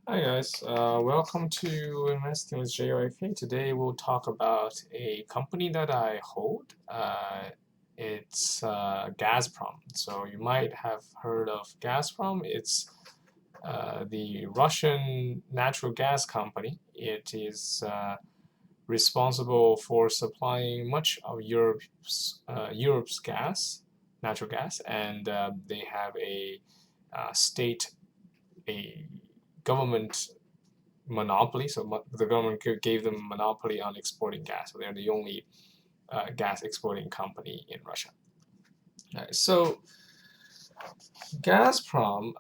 Hi guys, welcome to Investing with JYK. Today we'll talk about a company that I hold. It's Gazprom. So you might have heard of Gazprom. It's the Russian natural gas company. It is responsible for supplying much of Europe's natural gas, and they have a state a government monopoly. So the government gave them a monopoly on exporting gas. So they're the only gas exporting company in Russia. So Gazprom,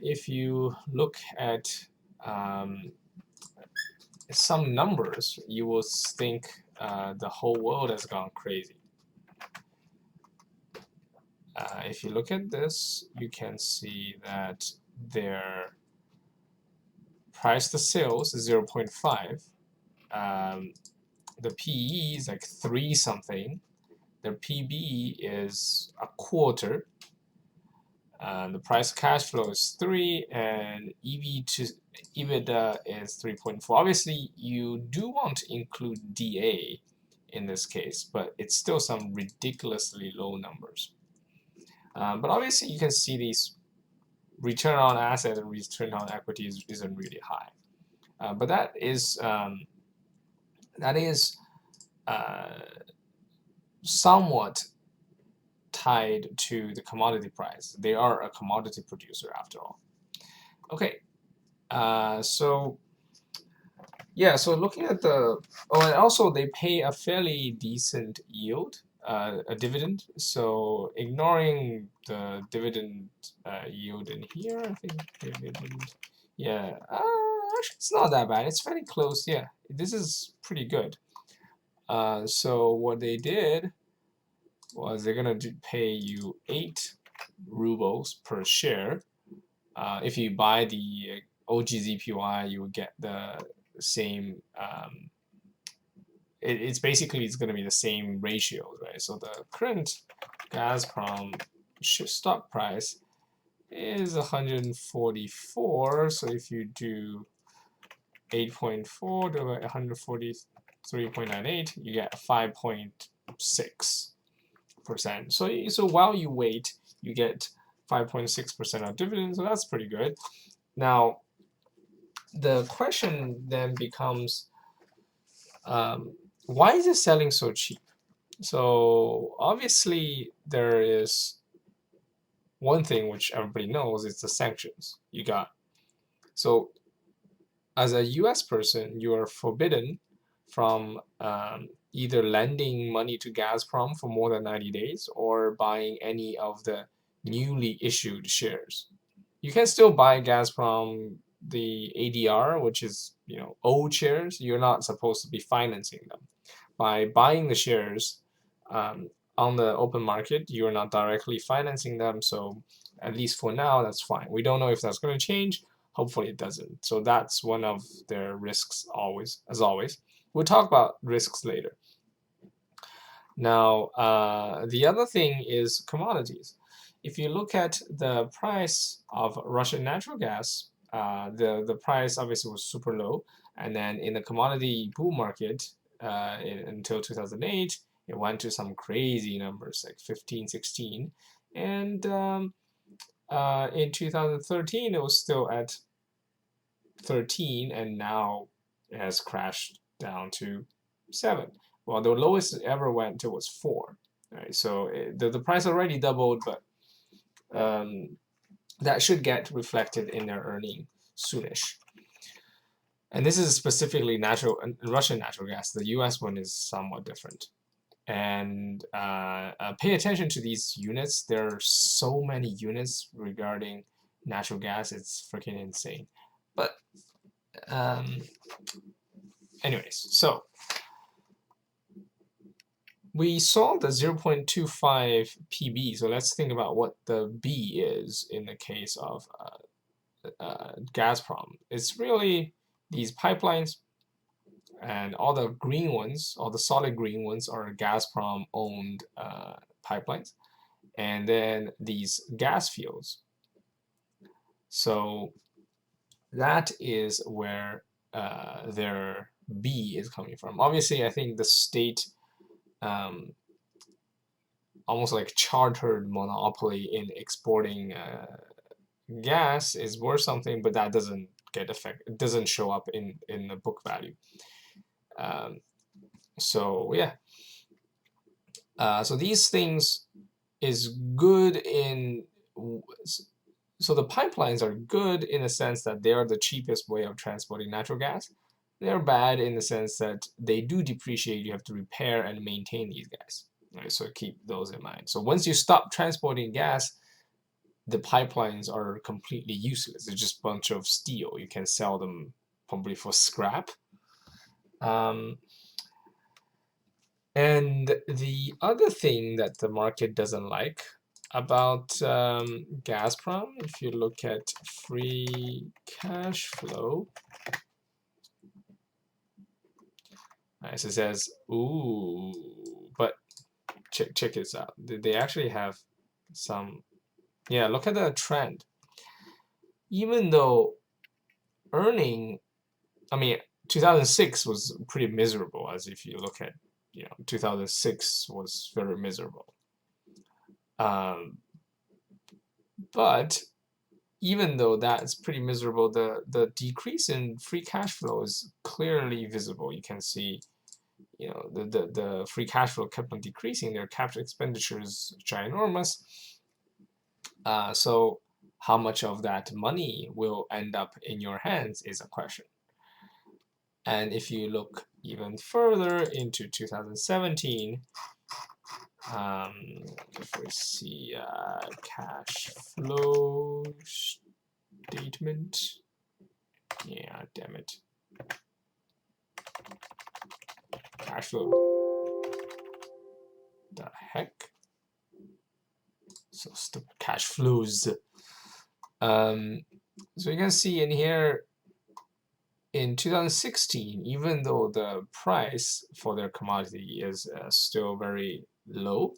if you look at some numbers, you will think the whole world has gone crazy. If you look at this, you can see that their price to sales is 0.5. The PE is like 3 something. Their PB is a quarter. The price cash flow is 3, and EV to EBITDA is 3.4. Obviously, you do want to include DA in this case, but it's still some ridiculously low numbers. But obviously, you can see these return on asset and return on equity isn't really high. But that is somewhat tied to the commodity price. They are a commodity producer after all. Okay, so looking at and also they pay a fairly decent yield, a dividend. So ignoring the dividend yield in here, I think dividend, yeah, actually it's not that bad. It's fairly close. Yeah, this is pretty good. So what they did was they're gonna pay you 8 rubles per share. If you buy the OGZPY, you would get the same. It's basically it's going to be the same ratios, right? So the current Gazprom stock price is 144. So if you do 8.4 divided by 143.98, you get 5.6%. So while you wait, you get 5.6% of dividends. So that's pretty good. Now, the question then becomes, why is it selling so cheap? So obviously there is one thing which everybody knows, it's the sanctions you got. So as a US person, you are forbidden from either lending money to Gazprom for more than 90 days or buying any of the newly issued shares. You can still buy Gazprom the ADR, which is old shares. You're not supposed to be financing them. By buying the shares on the open market, you are not directly financing them. So at least for now, that's fine. We don't know if that's going to change. Hopefully it doesn't. So that's one of their risks as always. We'll talk about risks later. Now, the other thing is commodities. If you look at the price of Russian natural gas, the price obviously was super low. And then in the commodity bull market until 2008, it went to some crazy numbers like 15, 16. And in 2013, it was still at 13, and now it has crashed down to 7. Well, the lowest it ever went to was 4. Right, so the price already doubled, but that should get reflected in their earning soonish. And this is specifically Russian natural gas. The U.S. one is somewhat different. And pay attention to these units. There are so many units regarding natural gas. It's freaking insane. But anyways, so we saw the 0.25 PB. So let's think about what the B is in the case of Gazprom. It's really these pipelines, and all the green ones, all the solid green ones, are Gazprom-owned pipelines, and then these gas fields. So that is where their B is coming from. Obviously, I think the state almost like chartered monopoly in exporting gas is worth something, but that doesn't get effect. It doesn't show up in the book value. Um, so yeah, so these things is good in. So the pipelines are good in the sense that they are the cheapest way of transporting natural gas. They're bad in the sense that they do depreciate. You have to repair and maintain these guys. Right, so keep those in mind. So once you stop transporting gas, the pipelines are completely useless. They're just a bunch of steel. You can sell them probably for scrap. Um, and the other thing that the market doesn't like about Gazprom, if you look at free cash flow, right, so it says, ooh, but check this out. They actually have some, yeah, look at the trend. Even though earning, I mean, 2006 was pretty miserable, as if you look at, 2006 was very miserable. But even though that's pretty miserable, the decrease in free cash flow is clearly visible. You can see, the free cash flow kept on decreasing. Their capital expenditures are ginormous. So how much of that money will end up in your hands is a question. And if you look even further into 2017, if we see cash flow statement, yeah, damn it, cash flow, the heck, so stupid, cash flows. So you can see in here, in 2016, even though the price for their commodity is still very low,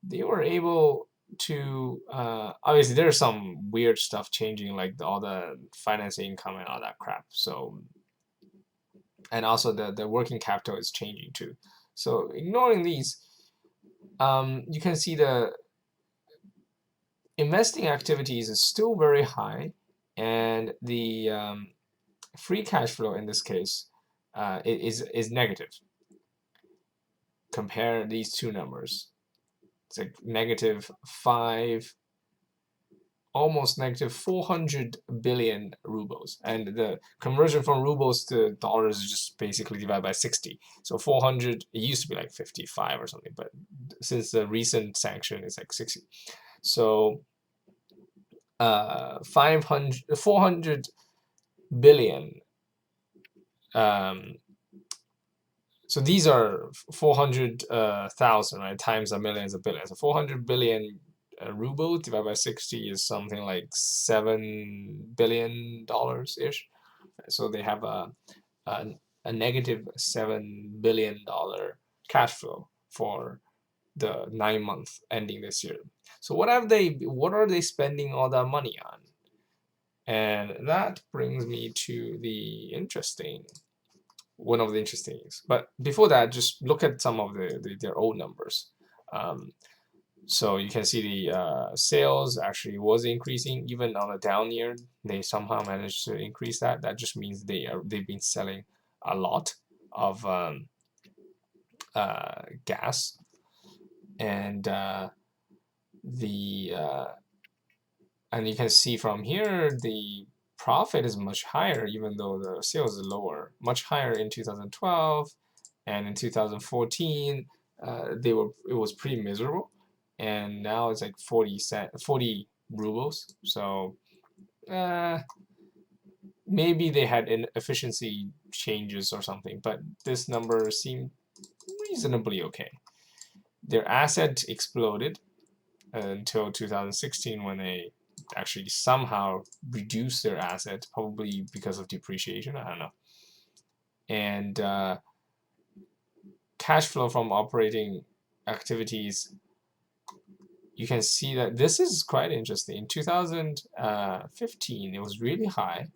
they were able to, obviously there's some weird stuff changing, like all the financing income and all that crap. So, and also the working capital is changing too. So ignoring these, you can see the investing activities is still very high, and the free cash flow in this case is negative. Compare these two numbers. It's like -5, almost -400 billion rubles, and the conversion from rubles to dollars is just basically divided by 60. So 400, it used to be like 55 or something, but since the recent sanction, it's like 60. So 400 billion. So these are 400,000, right, times a million is a billion. So 400 billion ruble divided by 60 is something like $7 billion ish. So they have a negative $7 billion cash flow for the 9 month ending this year. So what are they spending all that money on? And that brings me to one of the interesting things. But before that, just look at some of their old numbers. So you can see the sales actually was increasing even on a down year. They somehow managed to increase that. That just means they've been selling a lot of gas, and the and you can see from here the profit is much higher, even though the sales is lower. Much higher in 2012, and in 2014, it was pretty miserable, and now it's like 40 rubles. So maybe they had efficiency changes or something, but this number seemed reasonably okay. Their asset exploded until 2016 when they actually somehow reduced their asset, probably because of depreciation. I don't know. And cash flow from operating activities, you can see that this is quite interesting. In 2015, it was really high,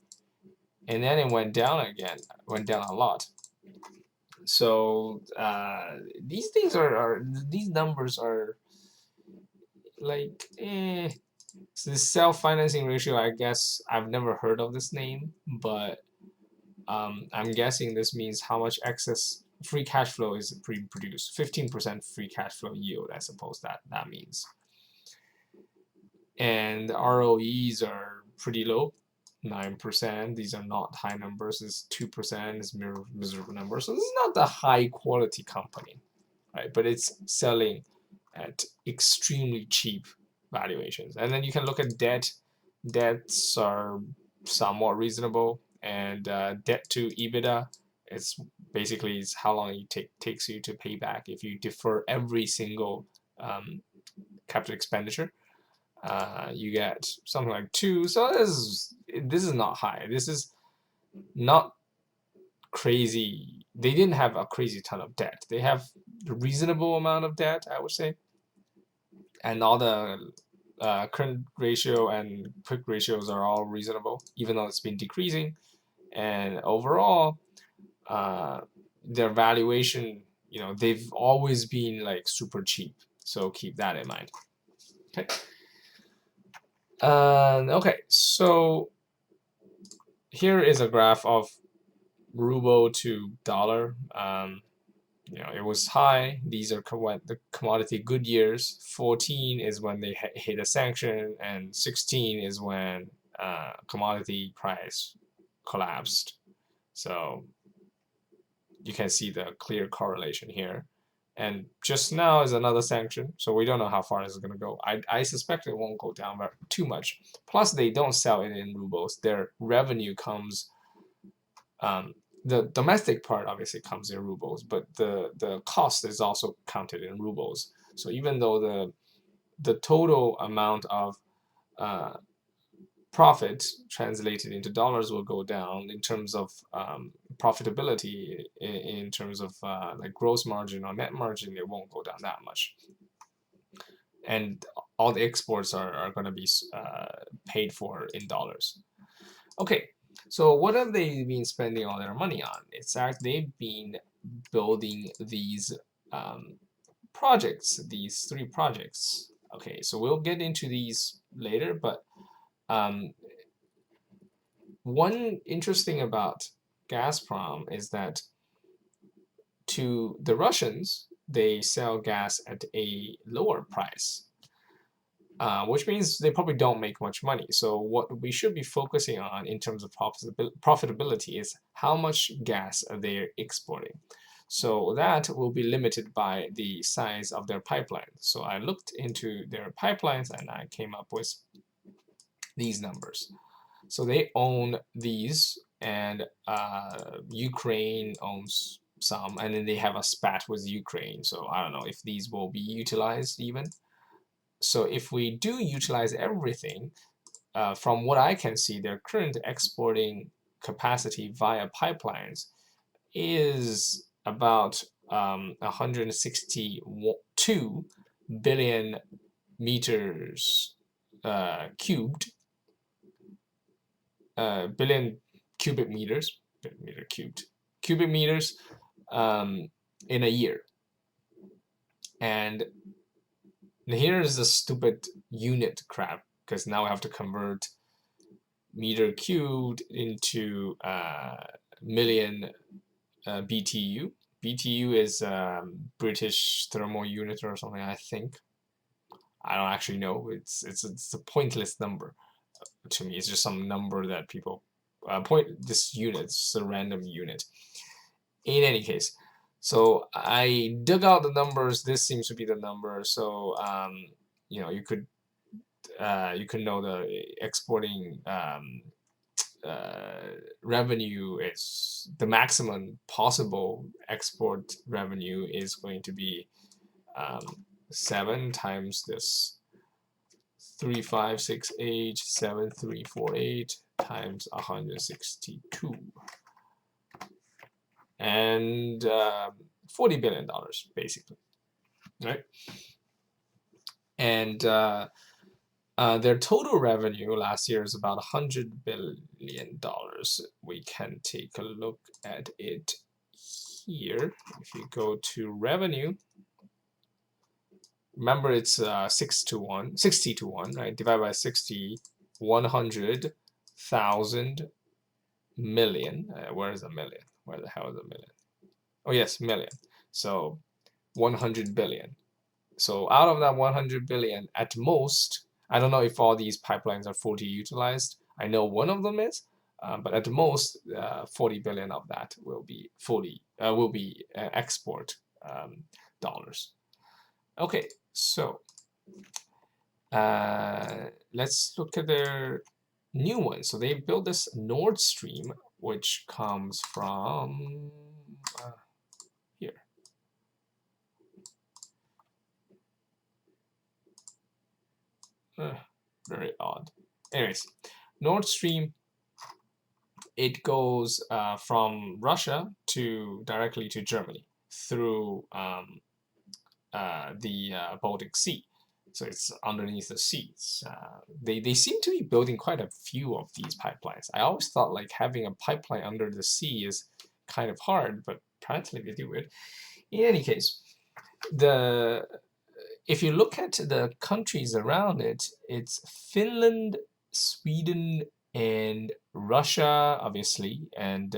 and then it went down again, went down a lot. So these things these numbers are like So the self-financing ratio, I guess I've never heard of this name, but I'm guessing this means how much excess free cash flow is being produced. 15% free cash flow yield, I suppose that means. And ROEs are pretty low, 9%. These are not high numbers. It's 2%. It's miserable numbers. So this is not the high quality company, right? But it's selling at extremely cheap valuations. And then you can look at debt. Debts are somewhat reasonable, and debt to EBITDA, it's basically how long it takes you to pay back if you defer every single capital expenditure. You get something like 2. So this is not high. This is not crazy. They didn't have a crazy ton of debt. They have a reasonable amount of debt, I would say, and all the current ratio and quick ratios are all reasonable, even though it's been decreasing. And overall, their valuation, they've always been like super cheap. So keep that in mind. Okay. Okay, so here is a graph of ruble to dollar. It was high. These are the commodity good years. 14 is when they hit a sanction, and 16 is when commodity price collapsed. So you can see the clear correlation here. And just now is another sanction, so we don't know how far this is going to go. I suspect it won't go down too much. Plus, they don't sell it in rubles. Their revenue comes, the domestic part obviously comes in rubles, but the cost is also counted in rubles. So even though the total amount of profit translated into dollars will go down, in terms of profitability, in terms of like gross margin or net margin, it won't go down that much. And all the exports are going to be paid for in dollars. Okay, so what have they been spending all their money on? It's they've been building these projects, these 3 projects. Okay, so we'll get into these later, but one interesting about Gazprom is that to the Russians, they sell gas at a lower price, which means they probably don't make much money. So what we should be focusing on in terms of profitability is how much gas they're exporting. So that will be limited by the size of their pipeline. So I looked into their pipelines and I came up with these numbers. So they own these, and Ukraine owns some, and then they have a spat with Ukraine. So I don't know if these will be utilized even. So if we do utilize everything, from what I can see, their current exporting capacity via pipelines is about 162 billion meters cubed, billion cubic meters, cubic meters in a year. And here is the stupid unit crap, because now I have to convert meter cubed into million BTU. BTU is British thermal unit or something, I think. I don't actually know. It's a pointless number to me. It's just some number that people this unit. It's a random unit. In any case, so I dug out the numbers. This seems to be the number. So you could know the exporting revenue is the maximum possible export revenue is going to be 7 times this 35687348 times 162, and $40 billion basically, right? And Their total revenue last year is about $100 billion. We can take a look at it here. If you go to revenue, remember it's 60 to 1, right? Divide by 60, 100,000 million. Where is a million? Where the hell is a million? Oh yes, million. So 100 billion. So out of that 100 billion, at most, I don't know if all these pipelines are fully utilized. I know one of them is, but at the most, 40 billion of that will be export dollars. Okay, so let's look at their new one. So they built this Nord Stream, which comes from here. Very odd. Anyways, Nord Stream, it goes from Russia directly to Germany through the Baltic Sea. So it's underneath the seas. They seem to be building quite a few of these pipelines. I always thought like having a pipeline under the sea is kind of hard, but apparently they do it. In any case, if you look at the countries around it, it's Finland, Sweden, and Russia, obviously, and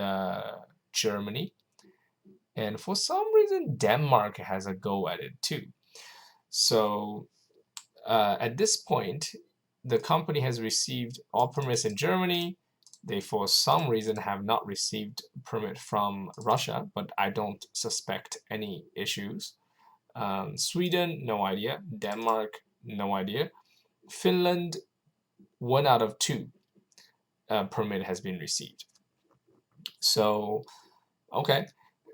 Germany. And for some reason, Denmark has a go at it too. So at this point, the company has received all permits in Germany. They, for some reason, have not received permit from Russia, but I don't suspect any issues. Sweden, no idea. Denmark, no idea. Finland, 1 out of 2 permit has been received. So, okay.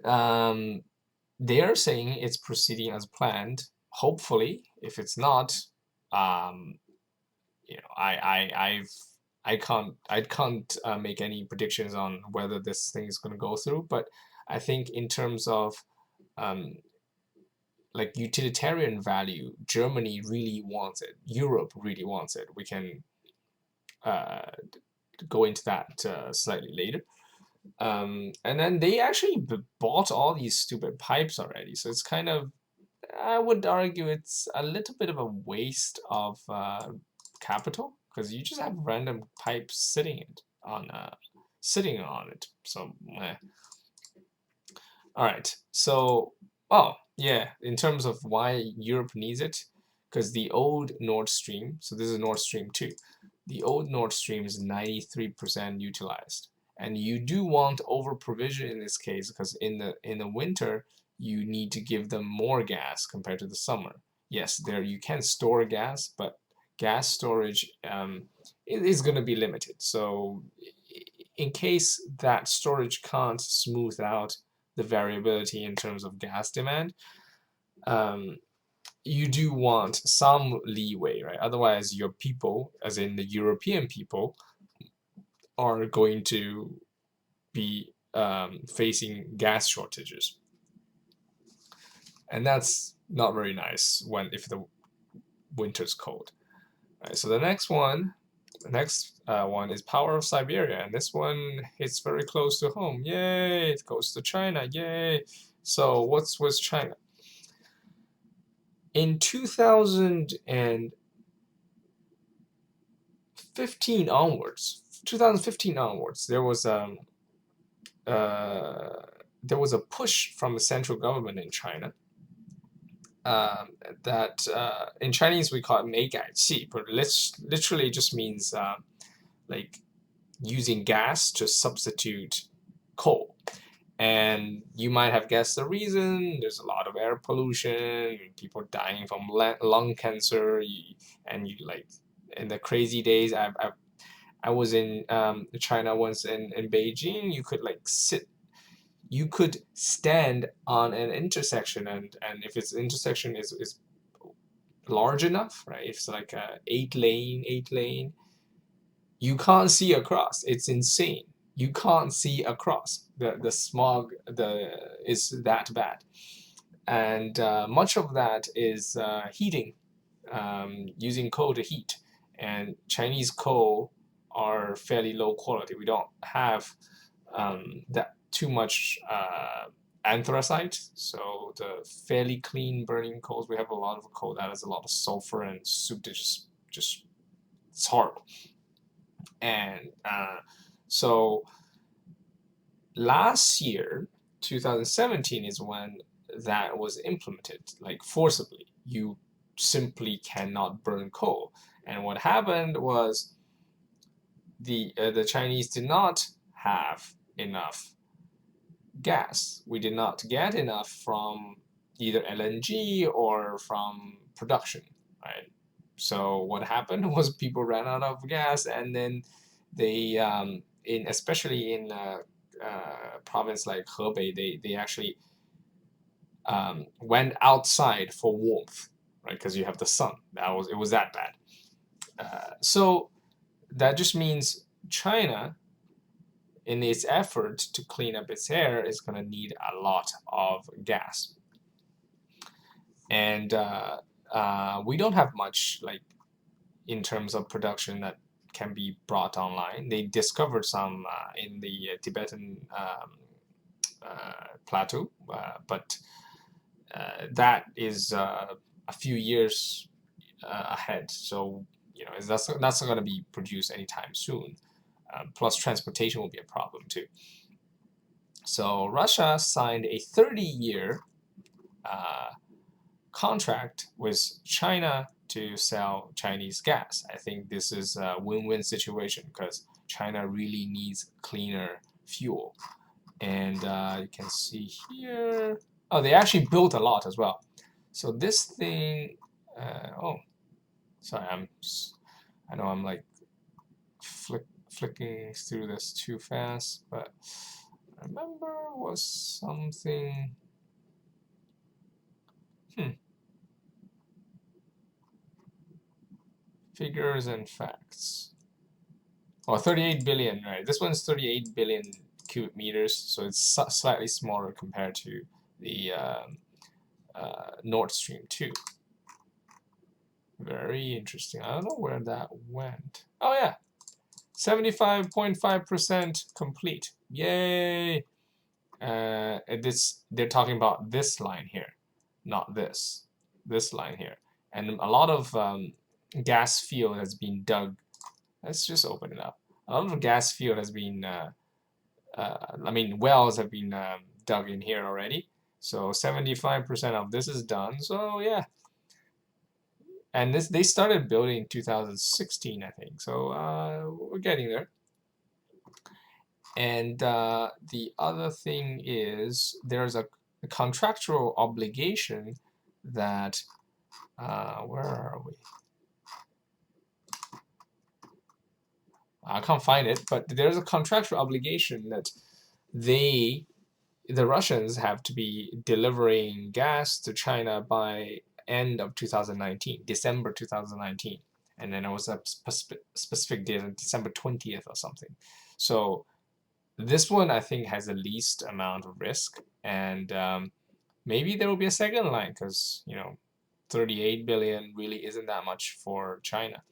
They are saying it's proceeding as planned. Hopefully, if it's not, I can't make any predictions on whether this thing is going to go through. But I think in terms of like utilitarian value, Germany really wants it. Europe really wants it. We can go into that slightly later. And then they actually bought all these stupid pipes already. So it's kind of, I would argue it's a little bit of a waste of capital because you just have random pipes sitting on it. So, all right. So, oh yeah, in terms of why Europe needs it, because the old Nord Stream, so this is Nord Stream 2, the old Nord Stream is 93% utilized. And you do want over provision in this case because in the winter you need to give them more gas compared to the summer. Yes, there you can store gas, but gas storage is going to be limited. So in case that storage can't smooth out the variability in terms of gas demand, you do want some leeway, right? Otherwise, your people, as in the European people, are going to be facing gas shortages, and that's not very nice if the winter's cold. All right, so the next one is Power of Siberia, and this one hits very close to home. Yay! It goes to China. Yay! So what's China? In 2015 onwards, there was a push from the central government in China that in Chinese we call it 煤改气, but literally just means like using gas to substitute coal. And you might have guessed the reason. There's a lot of air pollution, people dying from lung cancer, and you like in the crazy days. I was in China once in Beijing. You could stand on an intersection, and if its intersection is large enough, right? If it's like a 8 lane, you can't see across. It's insane. You can't see across. The smog is that bad, and much of that is heating, using coal to heat. and Chinese coal are fairly low quality. We don't have that too much anthracite, so the fairly clean burning coals. We have a lot of coal that has a lot of sulfur and soup to just it's horrible. And so last year, 2017, is when that was implemented, like forcibly. You simply cannot burn coal. And what happened was the Chinese did not have enough gas. We did not get enough from either LNG or from production, right? So what happened was people ran out of gas, and then they, in especially in province like Hebei, they actually went outside for warmth, right? Because you have the sun. It was that bad. So that just means China, in its effort to clean up its air, is going to need a lot of gas. And we don't have much, like, in terms of production that can be brought online. They discovered some in the Tibetan plateau, but that is a few years ahead. So that's not going to be produced anytime soon. Plus, transportation will be a problem too. So Russia signed a 30-year contract with China to sell Chinese gas. I think this is a win-win situation because China really needs cleaner fuel. And you can see here, oh, they actually built a lot as well. So this thing, oh, sorry, I know I'm like flicking through this too fast, but I remember was something, figures and facts. Oh, 38 billion, right? This one's 38 billion cubic meters, so it's slightly smaller compared to the Nord Stream 2. Very interesting. I don't know where that went. Oh, yeah. 75.5% complete. Yay! They're talking about this line here, not this. This line here. And a lot of gas field has been dug. Let's just open it up. A lot of gas field has been, I mean, wells have been dug in here already. So 75% of this is done. So yeah. And they started building in 2016, I think. So we're getting there. And the other thing is there's a contractual obligation that, where are we? I can't find it, but there's a contractual obligation that the Russians have to be delivering gas to China by end of 2019, December 2019. And then it was a specific date on December 20th or something. So this one, I think, has the least amount of risk. And maybe there will be a second line because, 38 billion really isn't that much for China,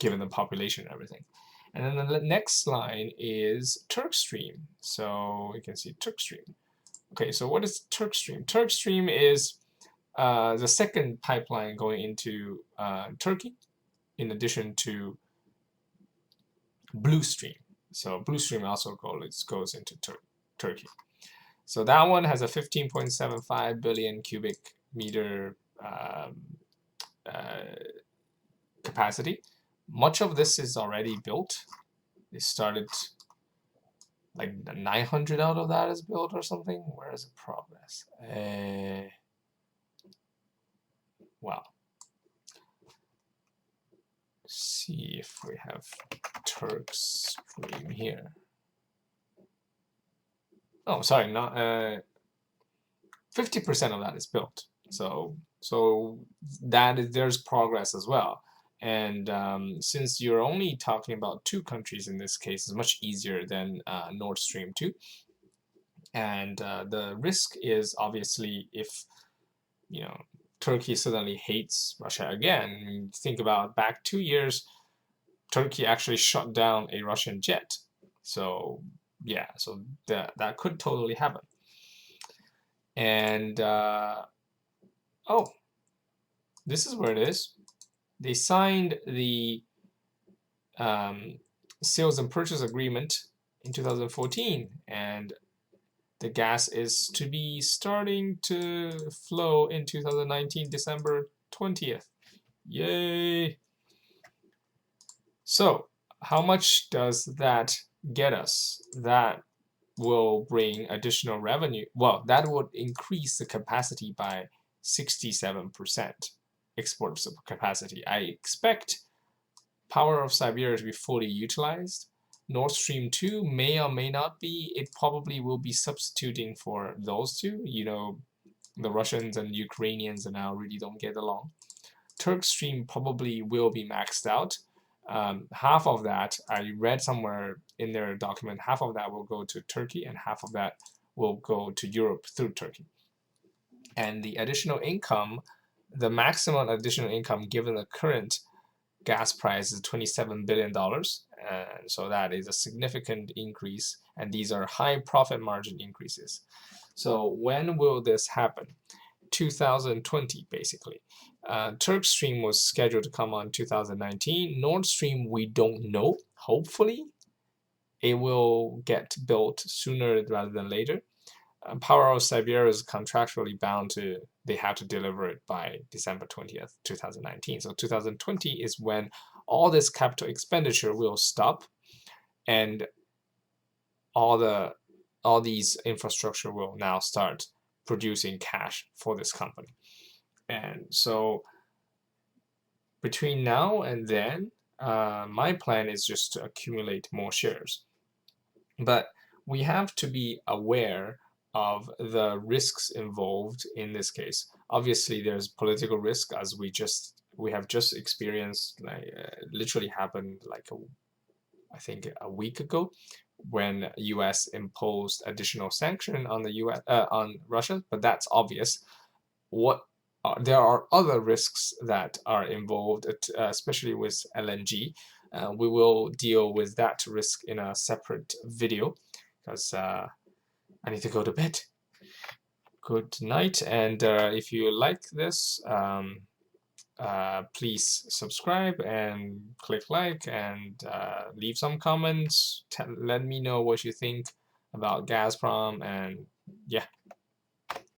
given the population and everything. And then the next line is Turk Stream. So you can see Turk Stream. Okay, so what is Turk Stream? Turk Stream is the second pipeline going into Turkey, in addition to Blue Stream. So Blue Stream also goes into Turkey. So that one has a 15.75 billion cubic meter capacity. Much of this is already built. They started like 900 out of that is built or something. Where is the progress? Wow. See if we have Turk Stream here. Oh, sorry, not 50% of that is built. So there's progress as well. And since you're only talking about two countries in this case, it's much easier than Nord Stream 2. And the risk is obviously if Turkey suddenly hates Russia again. Think about back 2 years, Turkey actually shot down a Russian jet. So yeah, so that could totally happen. And oh, this is where it is. They signed the um, sales and purchase agreement in 2014, and the gas is to be starting to flow in 2019, December 20th. Yay! So, how much does that get us? That will bring additional revenue. Well, that would increase the capacity by 67%, export capacity. I expect Power of Siberia to be fully utilized. Nord Stream 2 may or may not be. It probably will be substituting for those two. You know, the Russians and Ukrainians now really don't get along. Turk Stream probably will be maxed out. Half of that, I read somewhere in their document, half of that will go to Turkey and half of that will go to Europe through Turkey. And the additional income, the maximum additional income given the current gas price is $27 billion. And so that is a significant increase. And these are high profit margin increases. So when will this happen? 2020, basically. Turk Stream was scheduled to come on 2019. Nord Stream, we don't know. Hopefully, it will get built sooner rather than later. Power of Siberia is contractually bound to, they have to deliver it by December 20th, 2019. So 2020 is when all this capital expenditure will stop and all these infrastructure will now start producing cash for this company. And so between now and then, my plan is just to accumulate more shares. But we have to be aware of the risks involved in this case. Obviously, there's political risk, as we have just experienced, like literally happened like I think a week ago, when U.S. imposed additional sanction on the U.S. On Russia. But that's obvious. What there are other risks that are involved, especially with LNG. We will deal with that risk in a separate video because I need to go to bed. Good night, and if you like this, please subscribe and click like and leave some comments. Let me know what you think about Gazprom, and yeah.